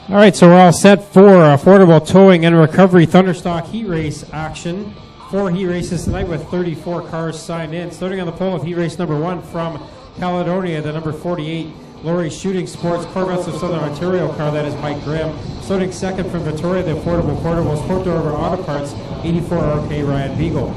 All right, so we're all set for affordable towing and recovery Thunderstock heat race action. 4 heat races tonight with 34 cars signed in. Starting on the pole of heat race number 1 from Caledonia, the number 48 Lori Shooting Sports Corvettes of Southern Ontario car, that is Mike Graham. Starting second from Victoria, the affordable portable Sport Dover Auto Parts, 84 RK Ryan Beagle.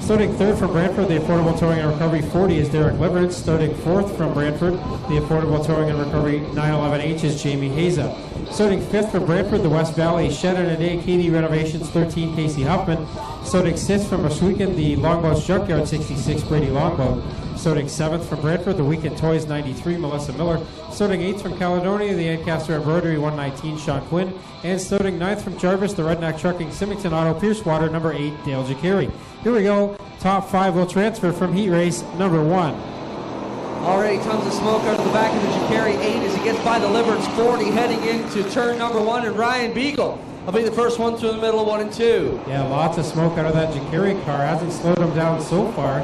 Starting third from Brantford, the affordable towing and recovery 40 is Derek Liverance. Starting fourth from Brantford, the affordable towing and recovery 911H is Jamie Haza. Starting fifth from Brantford, the West Valley Shed in a Day KD Renovations 13 Casey Huffman. Starting sixth from Muswegan, the Longboat's Junkyard 66 Brady Longboat. Starting seventh from Brantford, the Weekend Toys 93 Melissa Miller. Starting eighth from Caledonia, the Ancaster Embroidery 119 Sean Quinn. And starting ninth from Jarvis, the Redneck Trucking Symington Auto Piercewater number 8 Dale Jacari. Here we go. Top 5 will transfer from heat race number 1. Already tons of smoke out of the back of the Jacari 8 as he gets by the Liverance 40 heading into turn number 1, and Ryan Beagle will be the first one through the middle of 1 and 2. Yeah, lots of smoke out of that Jacari car. Hasn't slowed him down so far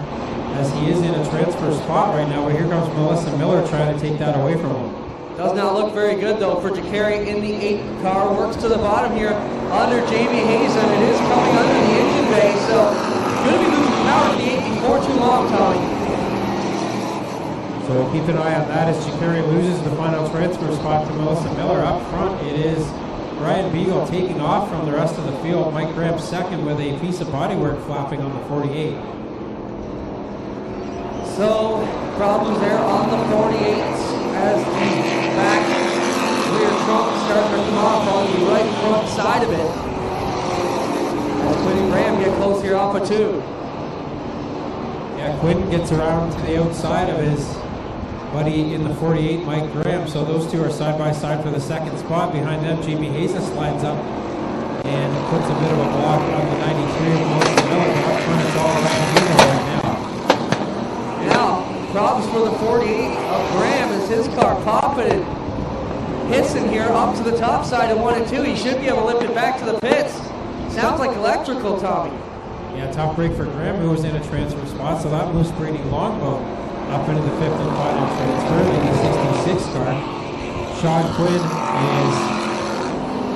as he is in a transfer spot right now. But here comes Melissa Miller trying to take that away from him. Does not look very good though for Jacari in the 8 car. Works to the bottom here under Jamie Hazen. It is coming under the engine bay, so going to be losing power to the 8 before too long, Tommy. So we'll keep an eye on that as Jacari loses the final transfer spot to Melissa Miller. Up front, it is Ryan Beagle taking off from the rest of the field. Mike Graham second with a piece of bodywork flapping on the 48. So problems there on the 48s as the back rear trunk starts to come off on the right front side of it. As Quinn and Graham get close here off of 2. Yeah, Quinn gets around to the outside of his buddy in the 48, Mike Graham. So those two are side by side for the second spot. Behind them, Jamie Hazen slides up and puts a bit of a block on the 93 of Melissa Miller. Up front, it's all around Beagle right now. Now, problems for the 48 of Graham as his car popping and hissing here up to the top side of 1 and 2. He should be able to lift it back to the pits. Sounds like electrical, Tommy. Yeah, top break for Graham, who was in a transfer spot. So that moves Brady Longboat up into the 5th and final transfer in the 66 car. Sean Quinn is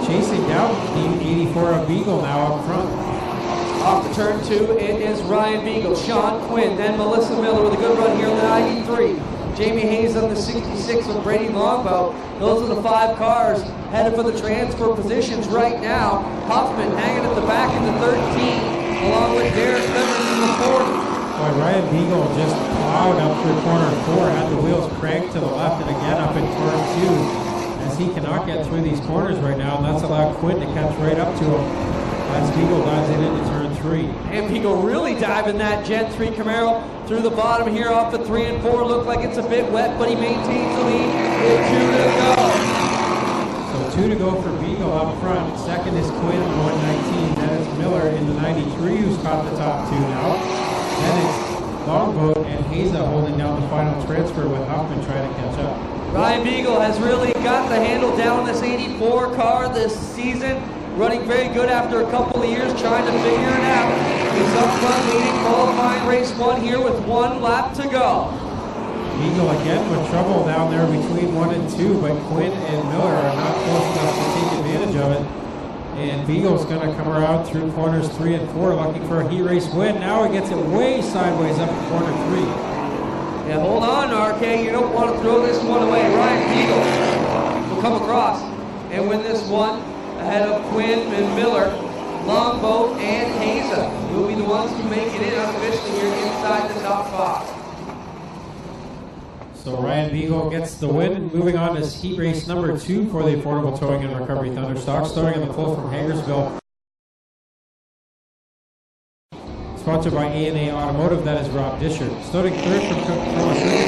chasing down the 84 of Beagle now up front. Off the turn 2, it is Ryan Beagle, Sean Quinn, then Melissa Miller with a good run here in the 93. Jamie Hayes on the 66 with Brady Longboat. Those are the 5 cars headed for the transfer positions right now. Huffman hanging at the back in the 13, along with Derek Liverance in the 40. Boy, Ryan Beagle just plowed up through corner 4, had the wheels cranked to the left, and again up in turn 2, as he cannot get through these corners right now, and that's allowed Quinn to catch right up to him as Beagle dives it into turn 3. And Beagle really diving that Gen 3 Camaro through the bottom here off of 3 and 4. Look like it's a bit wet, but he maintains the lead with 2 to go. So 2 to go for Beagle up front. Second is Quinn in 119. Then it's Miller in the 93 who's caught the top 2 now. Then it's Longboat and Haza holding down the final transfer with Huffman trying to catch up. Ryan Beagle has really got the handle down on this 84 car this season. Running very good after a couple of years trying to figure it out. He's up front leading qualifying race 1 here with 1 lap to go. Beagle again with trouble down there between 1 and 2, but Quinn and Miller are not close enough to take advantage of it. And Beagle's going to come around through corners 3 and 4 looking for a heat race win. Now he gets it way sideways up in corner 3. Yeah, hold on, RK. You don't want to throw this one away. Ryan Beagle will come across and win this one ahead of Quinn and Miller. Longboat and Haza will be the ones who make it in unofficially here inside the top 5. So Ryan Beagle gets the win. Moving on to heat race number 2 for the affordable towing and recovery Thunderstock. Starting on the pole from Hagersville. Sponsored by A&A Automotive, that is Rob Disher. Starting third from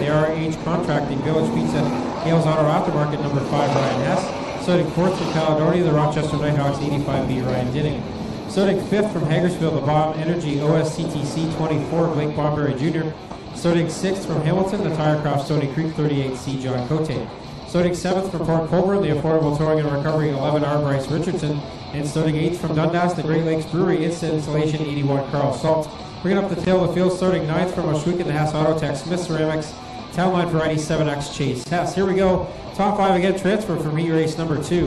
the RH Contracting Village Pizza, Hales Auto Aftermarket number 5, Ryan Hess. Starting fourth from Caledonia, the Rochester Nighthawks 85B, Ryan Dinning. Starting fifth from Hagersville, the Bomb Energy OSCTC 24, Blake Bomberry Jr. Starting sixth from Hamilton, the Tirecraft Stony Creek 38C, John Cote. Starting seventh from Port Colborne, the Affordable Towing and Recovery 11R, Bryce Richardson. And starting eighth from Dundas, the Great Lakes Brewery Instant Installation 81, Carl Salt. Bringing up the tail of the field, starting ninth from Oswego, the Haas Auto Tech, Smith Ceramics, Town Line Variety 7X Chase. Hess, here we go. Top 5 again, transfer from heat race number 2.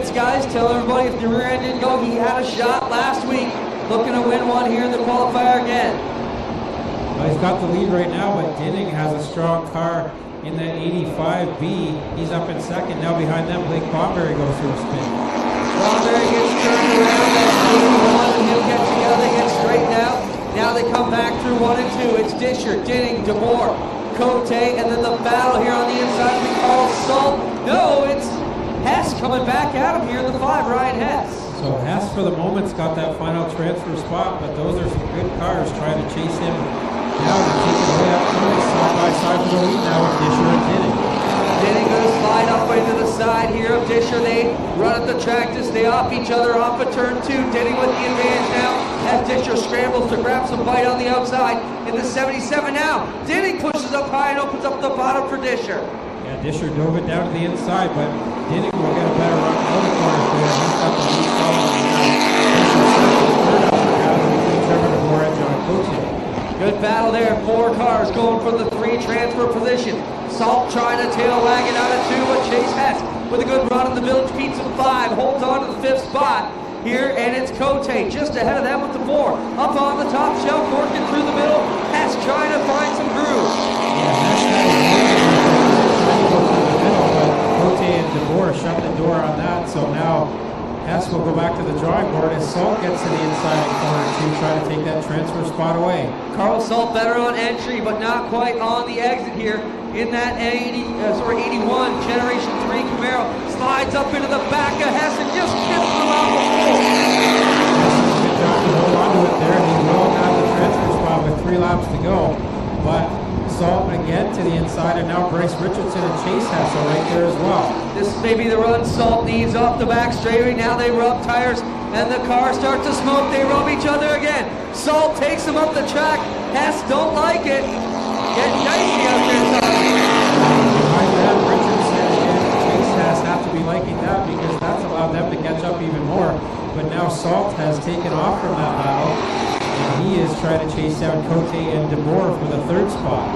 minutes, guys. Tell everybody if the rear end didn't go, he had a shot last week. Looking to win one here in the qualifier again. Well, he's got the lead right now, but Dinning has a strong car in that 85B. He's up in second. Now behind them, Blake Bomberry goes through a spin. Bomberry gets turned around. That's 81 and he'll get together. They get straightened out. Now they come back through 1 and 2. It's Disher, Dinning, DeBoer, Cote, and then the battle here on the inside with Carl Salt. No, it's Hess coming back at him here in the 5, Ryan Hess. So Hess for the moment's got that final transfer spot, but those are some good cars trying to chase him down and take it way up side by side for the lead now with Disher and Dinning. Dinning going to slide up into the side here of Disher. They run at the track to stay off each other off of turn 2. Dinning with the advantage now as Disher scrambles to grab some bite on the outside in the 77 now. Dinning pushes up high and opens up the bottom for Disher. Yeah, Disher dove it down to the inside, but Dinning will get a better run out of the corner for him. He's got the lead following now. Trevor DeBoer and John Cote. Good battle there. 4 cars going for the 3 transfer position. Salt trying to tail wagon out of 2, but Chase Hess with a good run in the Village Pizza 5 holds on to the 5th spot here, and it's Cote just ahead of them with the 4. Up on the top shelf, working through the middle. Hess trying to find some groove. Yeah, Hess Cote and DeBoer shut the door on that, so now Hess will go back to the drawing board as Salt gets to the inside corner to try to take that transfer spot away. Carl Salt better on entry, but not quite on the exit here in that 81 Generation 3 Camaro. Slides up into the back of Hess and just gets through out the pole. Good job to hold on to it there. He will have the transfer spot with 3 laps to go, but Salt again to the inside, and now Bryce Richardson and Chase Hess are right there as well. This may be the run Salt needs off the back straightaway. Now they rub tires and the cars start to smoke. They rub each other again. Salt takes them up the track. Hess don't like it. Getting dicey out there. Behind that, Richardson and Chase Hess have to be liking that because that's allowed them to catch up even more. But now Salt has taken off from that battle, and he is trying to chase down Cote and DeBoer for the 3rd spot.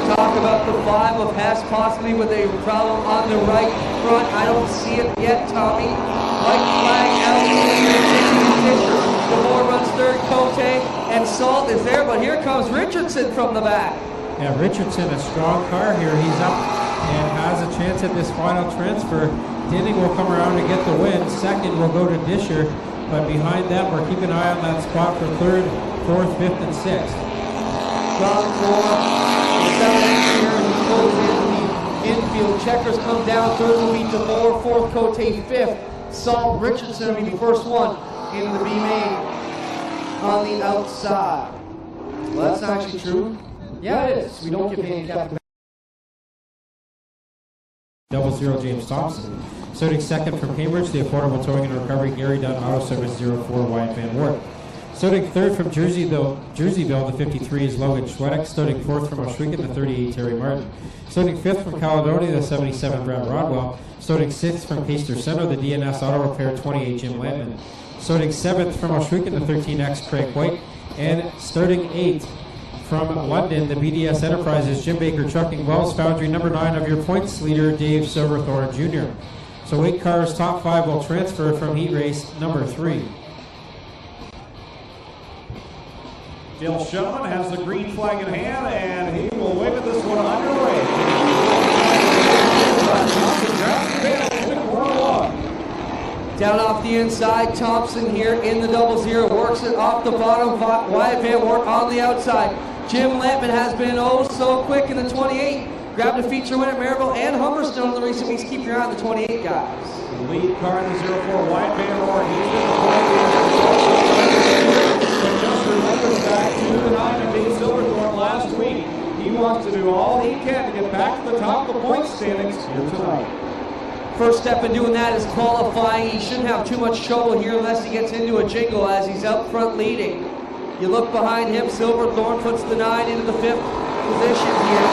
Talk about the 5 of Hess possibly with a problem on the right front. I don't see it yet, Tommy. White flag out. DeBoer runs 3rd, Cote, and Salt is there, but here comes Richardson from the back. Yeah, Richardson, a strong car here. He's up and has a chance at this final transfer. Dinning will come around to get the win. 2nd will go to Disher, but behind them, we're keeping an eye on that spot for 3rd, 4th, 5th, and 6th. Gone for infield. Checkers come down. 3rd will be DeBoer, 4th Cote, 5th Salt. Richardson will be the first one in the B main on the outside. Well, that's not actually true. Yeah, it is. We don't give handicap. 00 James Thompson. Starting 2nd from Cambridge, the Affordable Towing and Recovery, Gary Dunn Auto Service 04 Wyatt Van Wert. Starting 3rd from Jerseyville, the 53 is Logan Schwedek. Starting 4th from Oshwegan, the 38 Terry Martin. Starting 5th from Caledonia, the 77 Brad Rodwell. Starting 6th from Caister Center, the DNS Auto Repair 28 Jim Lampman. Starting 7th from Oshwegan, the 13X Craig White. And starting 8th from London, the BDS Enterprises Jim Baker Trucking Wells Foundry, number 9 of your points leader, Dave Silverthorne Jr. So 8 cars, top 5 will transfer from heat race number 3. Gil Shellman has the green flag in hand, and he will wave this one underway. Down off the inside, Thompson here in the 00, works it off the bottom, Wyatt Van Wert on the outside. Jim Lampman has been oh so quick in the 28, grabbed a feature win at Maryville and Humberstone in the recent weeks. Keep your eye on the 28 guys. The lead car in the 04, Wyatt Van Wert, he's been the but just remembers back to the 9 of Dave Silverthorne last week. He wants to do all he can to get back to the top of the point standings here tonight. First step in doing that is qualifying. He shouldn't have too much trouble here unless he gets into a jingle as he's out front leading. You look behind him, Silverthorne puts the 9 into the 5th position here.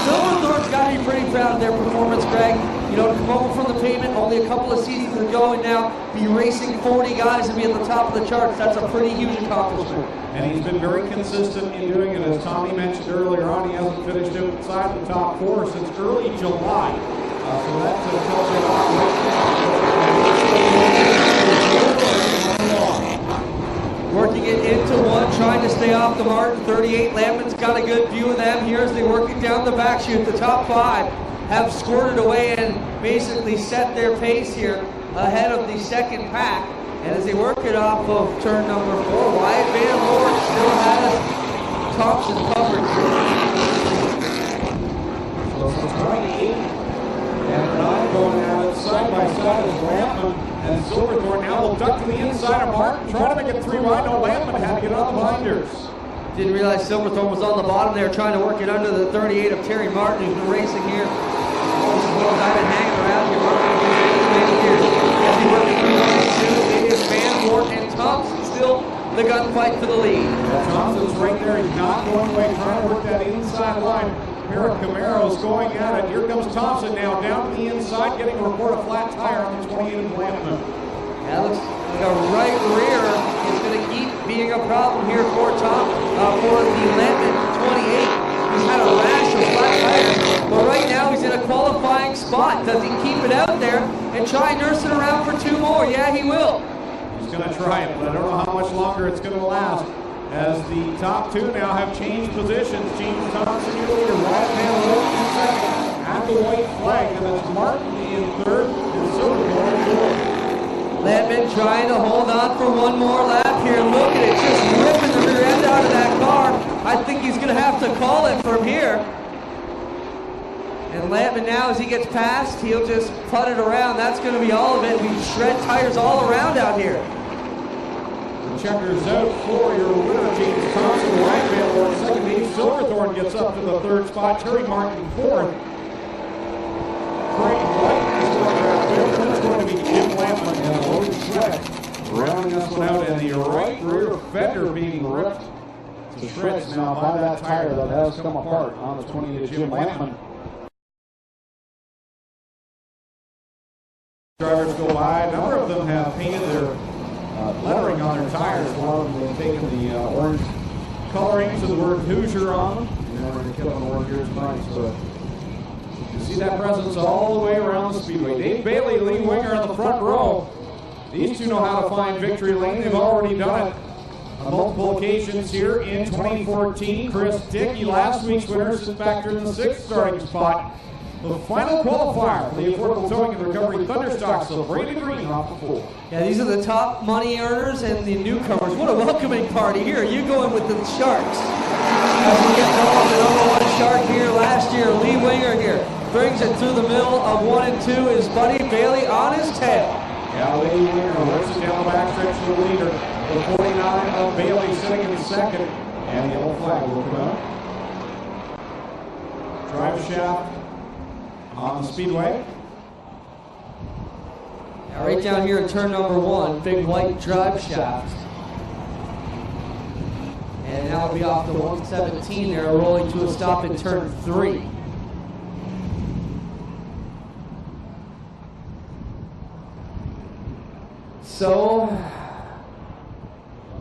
Silverthorne's got to be pretty proud of their performance, Greg. You know, to come over from the pavement only a couple of seasons ago and now be racing 40 guys and be at the top of the charts, that's a pretty huge accomplishment. And he's been very consistent in doing it. As Tommy mentioned earlier on, he hasn't finished outside the top 4 since early July. So that tells you about Working it into one, trying to stay off the mark. 38, Lampman's got a good view of them here as they work it down the back chute. The top 5 have squirted away and basically set their pace here ahead of the second pack. And as they work it off of turn number 4, Wyatt Van Moore still has Thompson covered. So it's 28 and 9 going at it side by side as Lampman and Silverthorne now will duck to the inside of Martin, trying to make it 3 wide. No, Lampman had to get on the binders. Didn't realize Silverthorne was on the bottom there trying to work it under the 38 of Terry Martin, who's been racing here. I've been hanging around here. As he works through 1 and 2, it is Van Moore and Thompson still the gunfight for the lead. Yeah, Thompson's right there. He's not going away, trying to work that inside line. Here Camaro's going at it. Here comes Thompson now down to the inside, getting a report of flat tire on the 28 of Lampman. That looks like a right rear is going to keep being a problem here for the Lampman 28. He's had a rash of flat tires, but right now he's in a qualifying spot. Does he keep it out there and try and nurse it around for 2 more? Yeah, he will. He's going to try it, but I don't know how much longer it's going to last. As the top 2 now have changed positions. James Thompson, your leader, Wyatt Van Moore in second at the white flag, and that's Martin in third, and Silverthorne in fourth. Lampman trying to hold on for 1 more lap here. Look at it, just ripping the rear end out of that car. I think he's going to have to call it from here. And Lampman now, as he gets past, he'll just putt it around. That's going to be all of it. We shred tires all around out here. Checkers out for your winner, James Thompson. Wyatt Van Moore second. Dave Silverthorne gets up to the 3rd spot. Terry Martin 4th. Great White is going to be Jim Lampman and Logan Schreck rounding this one out, and the right rear fender being ripped to shreds now by that tire that has come apart on the 28 of Jim Lampman. Drivers go by. A number of them have painted their lettering on their tires. One of them has taken the orange coloring to the word Hoosier on them. You know, we're going to kill them over here tonight. So you see that presence all the way around the speedway. Dave Bailey, Lee Winger on the front row. These 2 know how to find victory lane. They've already done it on multiple occasions here in 2014. Chris Dickey, last week's winner, sits back here in the 6th starting spot. The final qualifier for the affordable towing and recovery Thunderstock, so Brady Green off the 4. Yeah, these are the top money earners and the newcomers. What a welcoming party here. You going with the Sharks. As we get going, the #1 Shark here last year, Lee Winger here. Brings it through the middle of 1 and 2 is Buddy Bailey on his tail. Yeah, Lee Winger works it down the backstretch to the leader. The 49 of Bailey sitting in second. And the yellow flag will come out. Drive shaft on the speedway. Now right down here in turn number 1, big white drive shaft. And now we'll be off the 117 there, rolling to a stop in turn 3. So,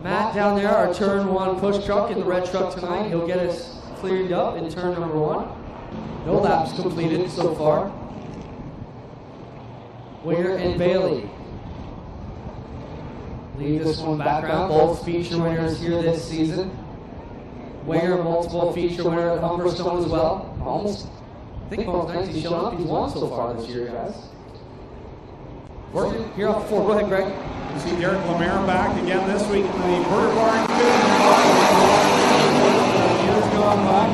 Matt down there, our turn 1 push truck in the red truck tonight, he'll get us cleared up in turn number 1. No laps completed so far. Winger and Bailey. Leave this one background. Both feature winners here this season. Winger, multiple feature winner at Humberstone as well. Almost, I think both nights he's shown up. He's won so far this year, guys. Working here off the 4. Go ahead, Greg. You see Derek Lemare back again this week in the Burger Bar. Years gone by.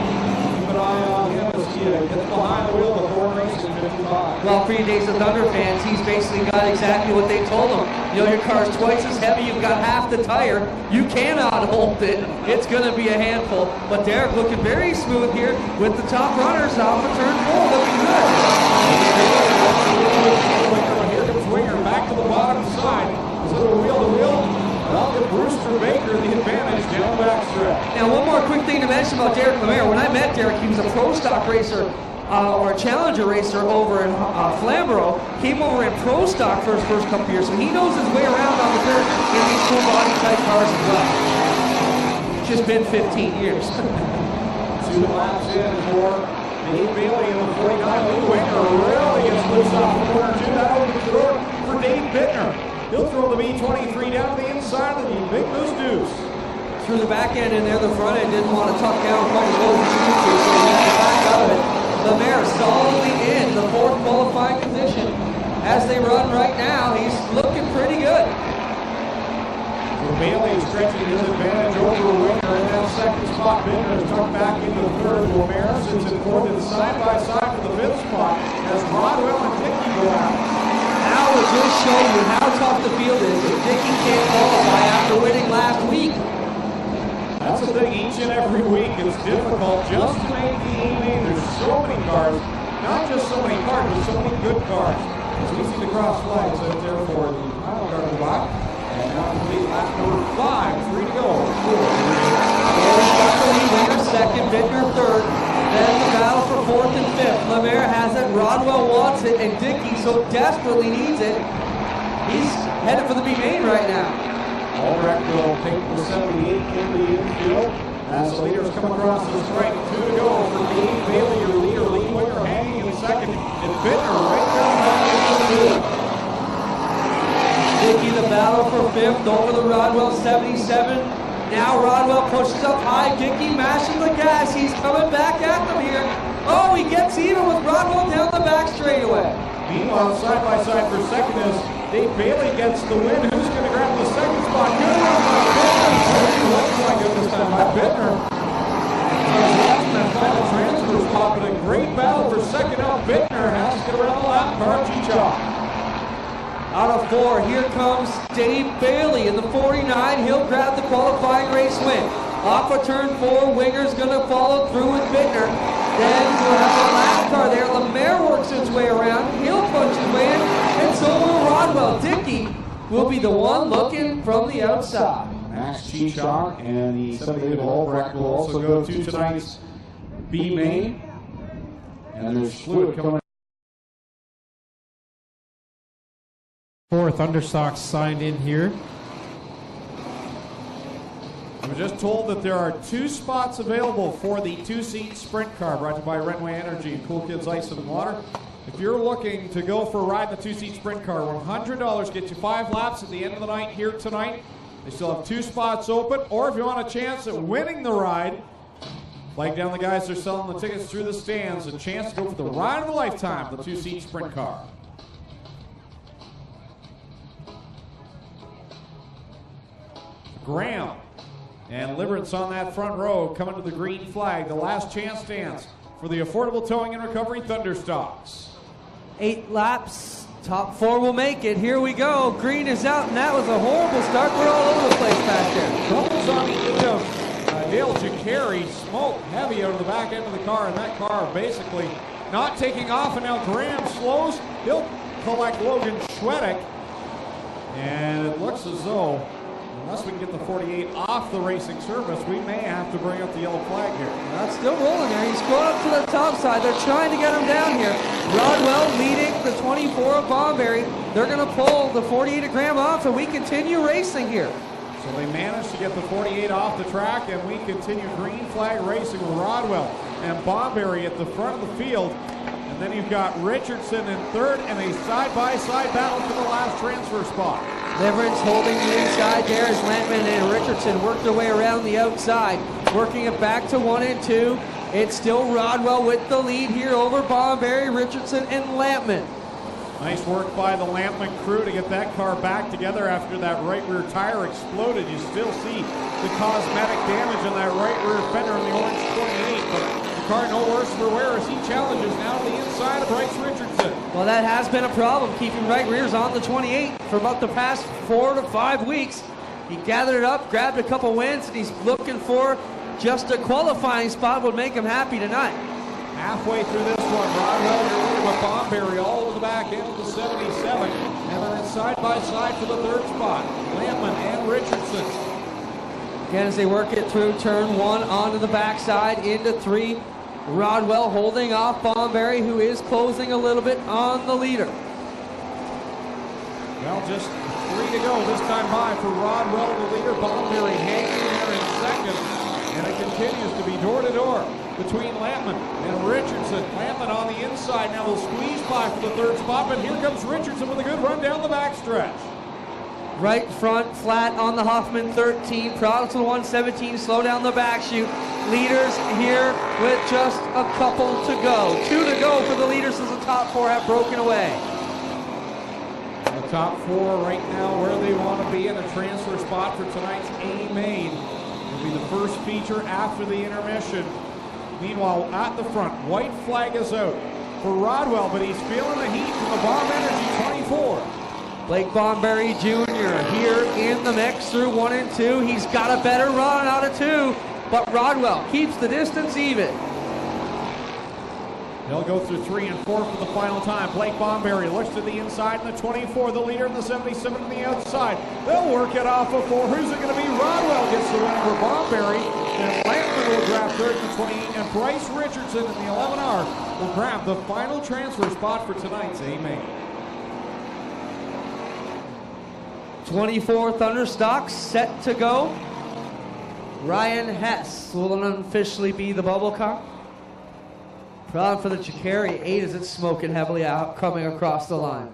Keep an eye on him as he gets behind the wheel before racing 55. Well, predates the Thunder fans. He's basically got exactly what they told him. You know, your car's twice as heavy. You've got half the tire. You cannot hold it. It's going to be a handful. But Derek looking very smooth here with the top runners off of turn 4. Looking good. Here comes Winger back to the bottom side. Is it a wheel-to-wheel? I'll give Brewster Baker the advantage down the backstretch. Now, one more quick thing to mention about Derek Lemare. When I met Derek, he was a pro stock racer or a challenger racer over in Flamborough. Came over in pro stock for his first couple years, so he knows his way around on the dirt in these full body type cars as well. It's just been 15 years. 2 laps in for Dave Bailey in the 49. Lee Winger really gets loose off the corner too. That opens the door for Dave Bittner. He'll throw the B-23 down the inside of the Big Moose Deuce. Through the back end in there, the front end didn't want to tuck down quite as low as he needed to, so he had to back out of it. Lemaire solidly in the fourth qualifying position. As they run right now, he's looking pretty good. So Bailey is stretching his advantage over Winger in that second spot. Bittner is tucked back into the third. Lemaire sits in fourth and side by side for the fifth spot as Rodwell and Dickey go out. Now we'll just show you how tough the field is if Dickey can't qualify after winning last week. That's the thing, each and every week it's difficult just to make the EV. There's so many cars, not just so many cars, but so many good cars. As we see the cross flags out there for the final car to the block. And now complete lap number 5, 3 to go. Bailey's got the lead winner, second, Bittner third. Then the battle for fourth and fifth. Lemaire has it, Rodwell wants it, and Dickey so desperately needs it. He's headed for the B main right now. Albrecht will take the 78 in the infield as the leaders come across the strike. 2 to go for Dave Bailey, your leader. Lee Winger hanging in second. And Bittner right down back into the lead. Dickey the battle for fifth over the Rodwell 77. Now Rodwell pushes up high. Dickey mashing the gas. He's coming back at them here. Oh, he gets even with Rodwell down the back straightaway. Meanwhile, side by side for second is Dave Bailey gets the win. Who's going to grab the second spot? Good run by Bittner. Looks like it this time by Bittner. Last that final transfer spot, but a great battle for second out. Bittner has to get around the lap car. Chicha. Out of 4, here comes Dave Bailey in the 49. He'll grab the qualifying race win. Off of turn 4, Winger's going to follow through with Bittner. Then we'll have the lap car there. Lemaire works his way around. He'll punch his way in, and so will Rodwell. Dickey will be the one looking from the outside. Max Chichon and the 78 Albrecht will also go to tonight's B main. And there's fluid coming. 4 Thunderstock signed in here. I was just told that there are 2 spots available for the 2-seat sprint car brought to you by Renway Energy and Cool Kids Ice and Water. If you're looking to go for a ride in the 2-seat sprint car, $100 gets you 5 laps at the end of the night here tonight. They still have 2 spots open, or if you want a chance at winning the ride, flag down the guys that are selling the tickets through the stands, a chance to go for the ride of a lifetime, the 2-seat sprint car. Graham and Liberance on that front row coming to the green flag. The last chance dance for the Affordable Towing and Recovery Thunderstocks. 8 laps, top 4 will make it. Here we go. Green is out, and that was a horrible start. We're all over the place back there. Troubles on the lead of Dale Jacari. Smoke heavy out of the back end of the car, and that car basically not taking off. And now Graham slows. He'll collect Logan Schwedick. And it looks as though, unless we can get the 48 off the racing surface, we may have to bring up the yellow flag here. That's still rolling there. He's going up to the top side. They're trying to get him down here. Rodwell leading the 24 of Bomberry. They're going to pull the 48 of Graham off, and we continue racing here. So they managed to get the 48 off the track, and we continue green flag racing with Rodwell and Bomberry at the front of the field. And then you've got Richardson in third, and a side-by-side battle for the last transfer spot. Leverage holding the inside there as Lampman and Richardson work their way around the outside, working it back to 1 and 2. It's still Rodwell with the lead here over Bomberry, Richardson, and Lampman. Nice work by the Lampman crew to get that car back together after that right rear tire exploded. You still see the cosmetic damage on that right rear fender in the orange 28, but the car no worse for wear as he challenges now to the inside of Bryce Richardson. Well, that has been a problem, keeping right rears on the 28 for about the past 4 to 5 weeks. He gathered it up, grabbed a couple wins, and he's looking for just a qualifying spot would make him happy tonight. Halfway through this one, Rodwell, you're looking at Bomberry all over the back end of the 77. And then it's side by side for the third spot, Lampman and Richardson. Again, as they work it through turn 1 onto the backside into 3. Rodwell holding off Bomberry, who is closing a little bit on the leader. Well, just 3 to go this time by for Rodwell, the leader. Bomberry hanging in there in second. And it continues to be door to door. between Lampman and Richardson. Lampman on the inside now will squeeze by for the third spot, but here comes Richardson with a good run down the backstretch. Right front, flat on the Hoffman 13. Prowse to the 117, slow down the back chute. Leaders here with just a couple to go. 2 to go for the leaders as the top 4 have broken away. The top 4 right now where they want to be in a transfer spot for tonight's A main. Will be the first feature after the intermission. Meanwhile, at the front, white flag is out for Rodwell, but he's feeling the heat from the Bomb Energy 24. Blake Bomberry Jr. here in the mix through 1 and 2. He's got a better run out of 2, but Rodwell keeps the distance even. They'll go through 3 and 4 for the final time. Blake Bomberry looks to the inside in the 24, the leader in the 77 on the outside. They'll work it off of 4. Who's it going to be? Rodwell gets the win over Bomberry, and Lampman will grab third in the 28, and Bryce Richardson in the 11R will grab the final transfer spot for tonight's A main. 24 Thunderstock set to go. Ryan Hess will unofficially be the bubble car. Proud for the Chicari 8 as it's smoking heavily out, coming across the line.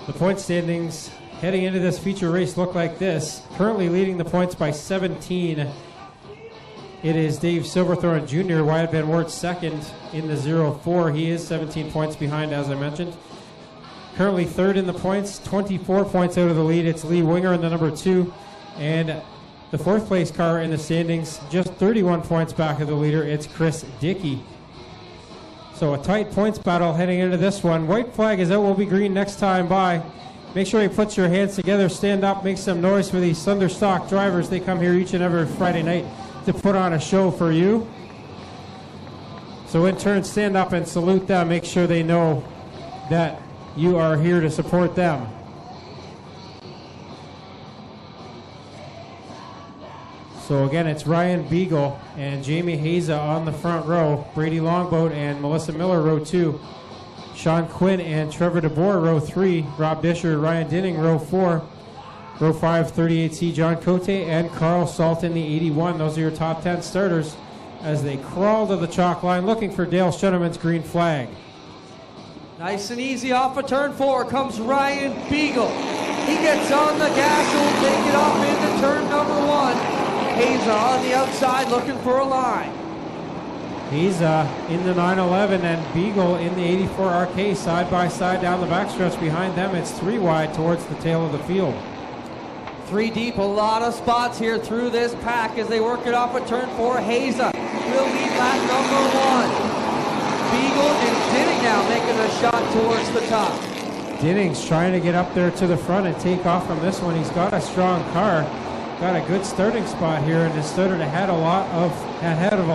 The point standings heading into this feature race look like this. Currently leading the points by 17. It is Dave Silverthorne Jr., Wyatt Van Wert second in the 0-4. He is 17 points behind, as I mentioned. Currently third in the points, 24 points out of the lead. It's Lee Winger in the number 2. And the fourth place car in the standings, just 31 points back of the leader. It's Chris Dickey. So a tight points battle heading into this one. White flag is out, will be green next time by. Make sure you put your hands together, stand up, make some noise for these Thunderstock drivers. They come here each and every Friday night to put on a show for you. So in turn, stand up and salute them. Make sure they know that you are here to support them. So again, it's Ryan Beagle and Jamie Haza on the front row. Brady Longboat and Melissa Miller, row 2. Sean Quinn and Trevor DeBoer, row 3. Rob Disher, Ryan Dinning, row 4. Row 5, 38C, John Cote and Carl Salton, the 81. Those are your top 10 starters as they crawl to the chalk line looking for Dale Shuneman's green flag. Nice and easy off of turn 4 comes Ryan Beagle. He gets on the gas and will take it off into turn number 1. Haza on the outside looking for a line. Haza in the 911 and Beagle in the 84 RK side by side down the backstretch. Behind them, it's 3 wide towards the tail of the field. 3 deep, a lot of spots here through this pack as they work it off at turn 4. Haza will lead lap number 1. Beagle and Dinning now making a shot towards the top. Dinning's trying to get up there to the front and take off from this one. He's got a strong car, got a good starting spot here, and has started ahead of a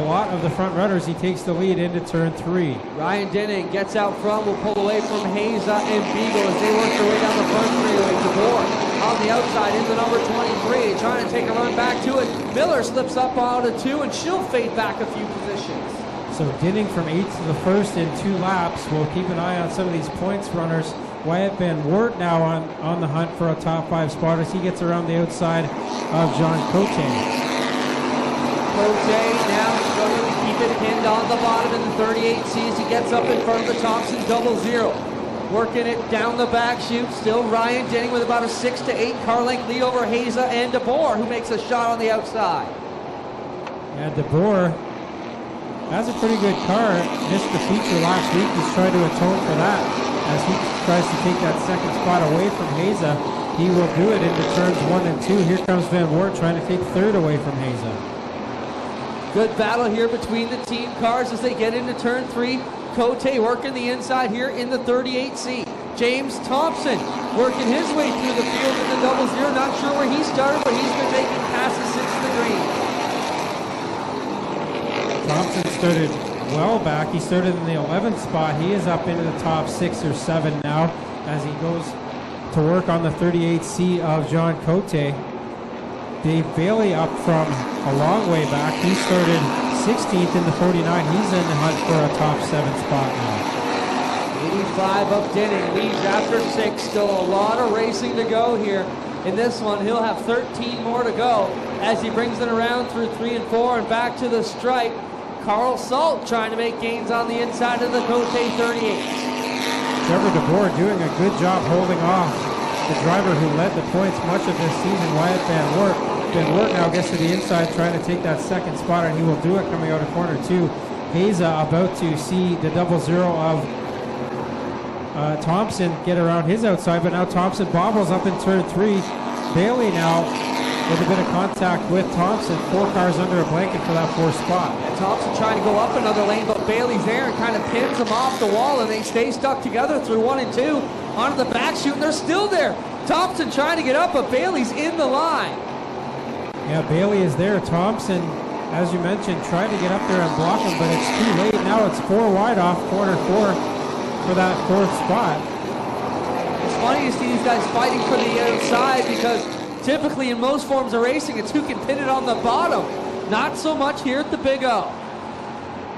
lot of the front runners. He takes the lead into turn 3. Ryan Dinning gets out front, will pull away from Haza and Beagle as they work their way down the front straightaway. DeBoer on the outside into number 23, trying to take a run back to it. Miller slips up out of 2, and she'll fade back a few positions. So Dinning from 8th to the 1st in 2 laps. We'll keep an eye on some of these points runners. Wyatt Van Wert now on the hunt for a top 5 spot as he gets around the outside of John Cote. Cote now struggling to keep it pinned on the bottom in the 38C as he gets up in front of the Thompson 00. Working it down the back chute. Still Ryan Dinning with about a 6 to 8 car length lead over Haza and DeBoer, who makes a shot on the outside. Yeah, DeBoer has a pretty good car. Missed the feature last week. He's trying to atone for that as he tries to take that second spot away from Haza. He will do it into turns 1 and 2. Here comes Van Wert trying to take third away from Haza. Good battle here between the team cars as they get into turn 3. Cote working the inside here in the 38C. James Thompson working his way through the field in the 00. Not sure where he started, but he's been making passes since the green. Thompson started well back. He started in the 11th spot. He is up into the top 6 or 7 now as he goes to work on the 38C of John Cote. Dave Bailey up from a long way back. He started 16th in the 49. He's in the hunt for a top 7 spot now. 85 of Denning, leads after 6. Still a lot of racing to go here. In this one, he'll have 13 more to go as he brings it around through 3 and 4 and back to the stripe. Carl Salt trying to make gains on the inside of the Cote 38. Trevor DeBoer doing a good job holding off the driver who led the points much of this season, Wyatt Van Wert. Van Wert now gets to the inside trying to take that second spot, and he will do it coming out of corner 2. Haza about to see the 0-0 of Thompson get around his outside, but now Thompson bobbles up in turn 3. Bailey now with a bit of contact with Thompson. 4 cars under a blanket for that 4th spot. Yeah, Thompson trying to go up another lane, but Bailey's there and kind of pins him off the wall, and they stay stuck together through 1 and 2 onto the back chute, and they're still there. Thompson trying to get up, but Bailey's in the line. Yeah, Bailey is there. Thompson, as you mentioned, tried to get up there and block him, but it's too late. Now it's 4 wide off corner 4 for that 4th spot. It's funny to see these guys fighting for the outside, because typically in most forms of racing, it's who can pin it on the bottom. Not so much here at the Big O.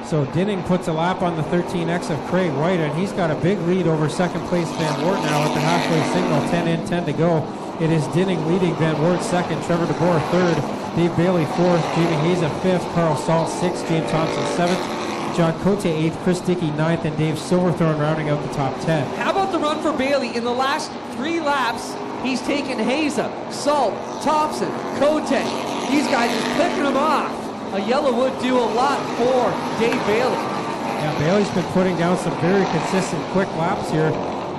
So Dinning puts a lap on the 13X of Craig White, and he's got a big lead over second place Van Wert now at the halfway signal. 10 in, 10 to go. It is Dinning leading, Van Wert second, Trevor DeBoer third, Dave Bailey fourth, Jamie Haza fifth, Carl Salt sixth, James Thompson seventh, John Cote eighth, Chris Dickey ninth, and Dave Silverthorne rounding out the top 10. How about the run for Bailey? In the last 3 laps, he's taken Haza, Salt, Thompson, Cote. These guys just picking them off. A yellow would do a lot for Dave Bailey. Yeah, Bailey's been putting down some very consistent quick laps here,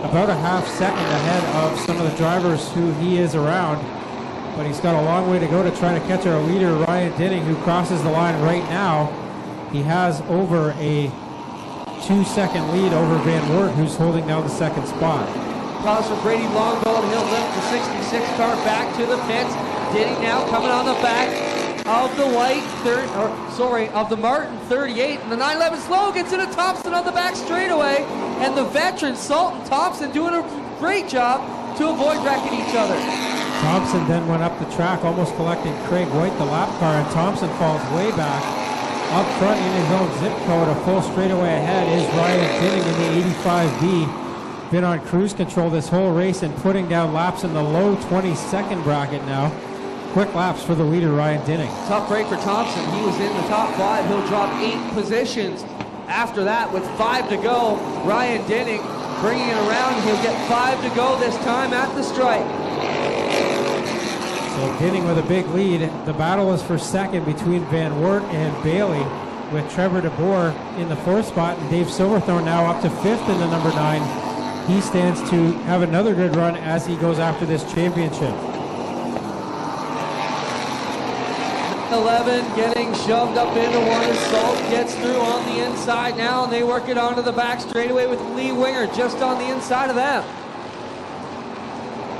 about a half second ahead of some of the drivers who he is around. But he's got a long way to go to try to catch our leader, Ryan Dinning, who crosses the line right now. He has over a 2-second lead over Van Wert, who's holding down the second spot. Pause for Brady Longbow, and he'll lift the 66 car back to the pits. Dinning now coming on the back of the of the Martin 38, and the 911 slow gets into Thompson on the back straightaway, and the veterans Salt and Thompson doing a great job to avoid wrecking each other. Thompson then went up the track, almost collecting Craig White, the lap car, and Thompson falls way back. Up front in his own zip code, a full straightaway ahead is Ryan Dinning in the 85B. Been on cruise control this whole race and putting down laps in the low 20-second bracket now. Quick laps for the leader, Ryan Dinning. Tough break for Thompson. He was in the top 5. He'll drop 8 positions after that with 5 to go. Ryan Dinning bringing it around. He'll get 5 to go this time at the stripe. So Dinning with a big lead. The battle is for second between Van Wert and Bailey, with Trevor DeBoer in the 4th spot and Dave Silverthorne now up to 5th in the number 9. He stands to have another good run as he goes after this championship. 11 getting shoved up into one. Salt gets through on the inside now, and they work it onto the back straightaway with Lee Winger just on the inside of them.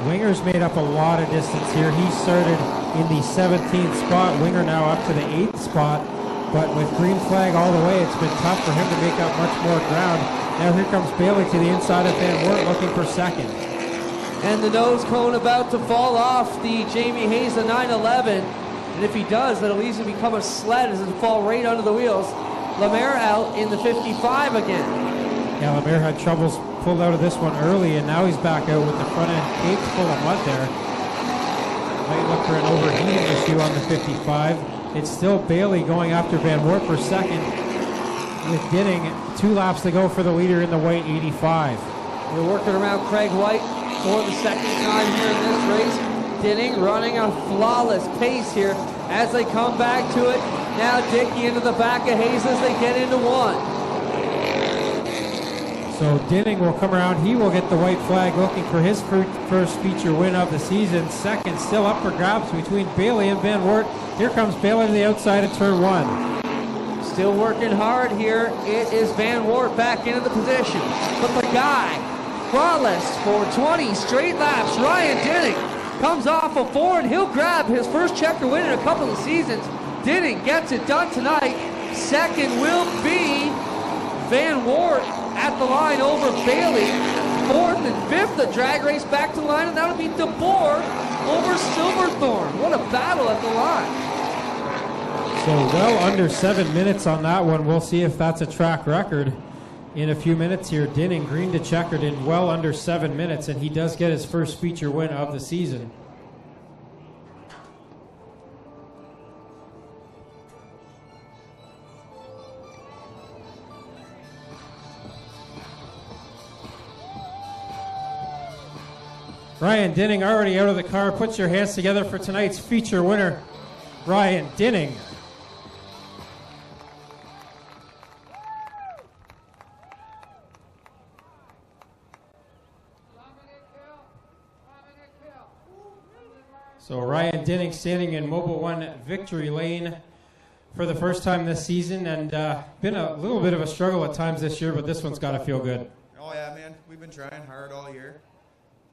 Winger's made up a lot of distance here. He started in the 17th spot. Winger now up to the 8th spot. But with green flag all the way, it's been tough for him to make up much more ground. Now here comes Bailey to the inside of Van Wert looking for second. And the nose cone about to fall off the Jamie Hayes, the 911. And if he does, that'll easily become a sled as it'll fall right under the wheels. Lemaire out in the 55 again. Yeah, Lemaire had troubles pulled out of this one early, and now he's back out with the front end caked full of mud there. Might look for an overheating issue on the 55. It's still Bailey going after Van Wert for second, with Dinning 2 laps to go for the leader in the white 85. We're working around Craig White for the second time here in this race. Dinning running a flawless pace here as they come back to it. Now Dickey into the back of Hayes as they get into 1. So Dinning will come around. He will get the white flag, looking for his first feature win of the season. Second still up for grabs between Bailey and Van Wert. Here comes Bailey to the outside of turn 1. Still working hard here. It is Van Wert back into the position. But the guy, flawless for 20 straight laps, Ryan Dinning, comes off a 4, and he'll grab his first checker win in a couple of seasons. Dinning gets it done tonight. Second will be Van Wert at the line over Bailey. 4th and 5th, the drag race back to the line, and that'll be DeBoer over Silverthorne. What a battle at the line. So well under 7 minutes on that one. We'll see if that's a track record. in a few minutes here. Dinning, green to checkered in well under 7 minutes, and he does get his first feature win of the season. Ryan Dinning already out of the car. Put your hands together for tonight's feature winner, Ryan Dinning. So Ryan Dinning standing in Mobile One victory lane for the first time this season, and been a little bit of a struggle at times this year, but this one's got to feel good. Oh yeah, man, we've been trying hard all year.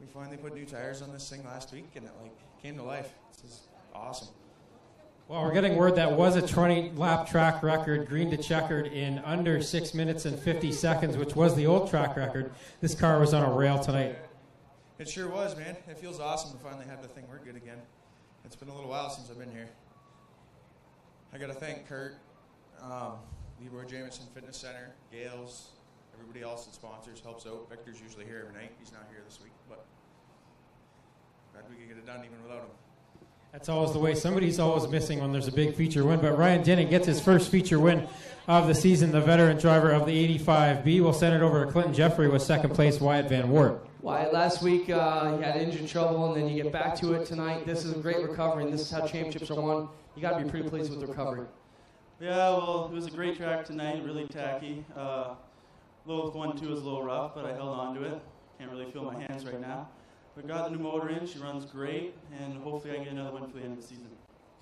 We finally put new tires on this thing last week, and it came to life. This is awesome. Well, we're getting word that was a 20-lap track record, green to checkered, in under 6 minutes and 50 seconds, which was the old track record. This car was on a rail tonight. It sure was, man. It feels awesome to finally have the thing work good again. It's been a little while since I've been here. I got to thank Kurt, Leroy Jameson Fitness Center, Gales, everybody else that sponsors, helps out. Victor's usually here every night. He's not here this week, but glad we could get it done even without him. That's always the way. Somebody's always missing when there's a big feature win, but Ryan Dinning gets his first feature win of the season. The veteran driver of the 85B will send it over to Clinton Jeffrey with second place Wyatt Van Wart. Wyatt, last week he had engine trouble, and then you get back to it tonight. This is a great recovery, and this is how championships are won. You got to be pretty pleased with the recovery. Yeah, well, it was a great track tonight, really tacky. Lowth 1-2 was a little rough, but I held on to it. Can't really feel my hands right now. But got the new motor in, she runs great, and hopefully I can get another one for the end of the season.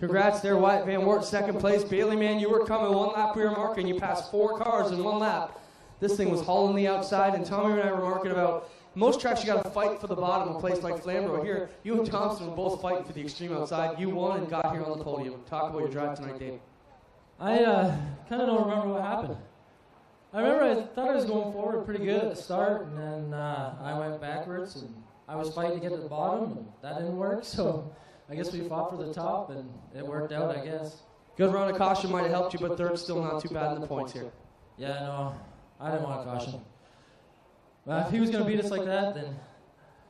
Congrats there, Wyatt Van Wart, second place. Bailey, man, you were coming 1 lap rear mark, and you passed 4 cars in 1 lap. This thing was hauling the outside, and Tommy and I were marking about most tracks you got to fight for the bottom. A place like Flamborough here, you and Thompson were both fighting for the extreme outside. You won and got here on the podium. Talk about your drive tonight, Dave. I kind of don't remember what happened. I remember I thought I was going forward pretty good at the start, and then I went backwards, and I was fighting to get to the bottom, and that didn't work, so I guess we fought for the top, and it worked out, I guess. Good run of caution might have helped you, but third's still not too bad in the points here. Yeah, no, I didn't want a caution. Well, if he was going to beat us like that, then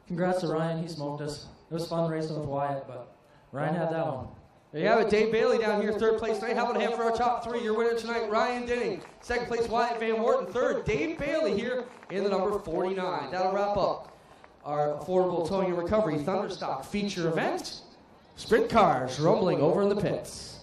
congrats to Ryan. He smoked us. It was fun racing with Wyatt, but Ryan had that one. There you have it. Dave Bailey down here, third place tonight. How about a hand for our top 3? Your winner tonight, Ryan Dinning. Second place, Wyatt Van Wart. And third, Dave Bailey here in the number 49. That'll wrap up our affordable towing and recovery Thunderstock feature event. Sprint cars rumbling over in the pits.